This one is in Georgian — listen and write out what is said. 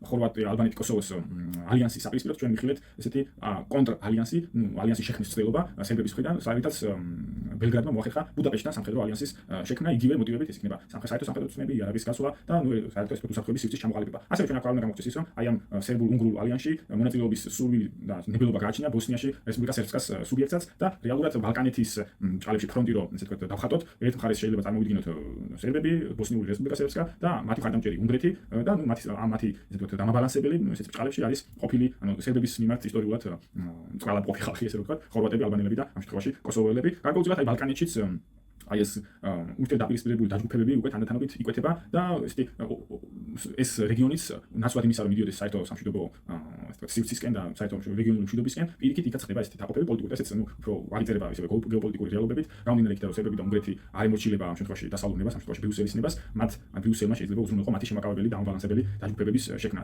ხორვატია, ალბანეთი, კოსოვოს ალიანსის საპირისპიროდ ჩვენ მიხილეთ ესეთი კონტრ ალიანსი, ალიანსის შექმნის ცდილობა სერბების მხრიდან, საერთოდ ბელგრადმა მოახერხა ბუდაპეშტთან სამხედრო ალიანსის შექმნა, იგივე მოტივებით ეს იქნება საერთო სამხედრო ცნები, იარაღის გასვლა და საერთო ეს უსაფრთხოების სივრცის ჩამოყალიბება. ასევე ჩვენ აქ უნდა გამოგვწეს ის, რომ აი ამ სერბულ-უნგრულ ალიანსში მონაწილეობის სრული და ნებელობა გააჩინა ბოსნიაში რესპუბლიკა სერბსკას სუბიექტსაც და რეალურად ბალკანეთის ჭალებში ფრონტი რომ ესე ვთქვათ დავხატოთ, ერთ მხარეს შეიძლება წარმოვიდგინოთ სერბები, ბოსნიური რესპუბლიკა სერბსკა და მათი მხარდამჭერი უნგრეთი და მათი ესე ვთქვათ დამაბალანსებელი ესეთ ჭალებში არის ყოფილი სერბების მიმართ ისტორიულად წყალაყოფი ხალხი ესე ვთქვათ, ხორვატები, ალბანელები და ამ შემთხვევაში კოსოვოელები. გარკვეულწილად აი ბალკანეთშიც აი ეს ურთიერთდაპირისპირებული დაჯგუფებები უკვე თანდათანობით იკვეთება და ეს რეგიონიც ნაცვლად იმისა რომ მიდიოდეს საერთო სამშვიდობო სივრცისკენ და საერთო რეგიონული მშვიდობისკენ პირიქით იქაც ხდება ესეთი დაყოფები პოლიტიკური და ესეც უფრო აღიწერება ისევე გეოპოლიტიკური რეალობებით რამდენიმე იქით რომ სერბები და უნგრეთი არ ემორჩილება ამ შემთხვევაში დასავლურ ნებას ამ შემთხვევაში ბრიუსელის ნებას მათ ბრიუსელმა შეიძლება უზრუნველყო მათი შემაკავებელი და ამბალანსებელი დაჯგუფებების შექმნა.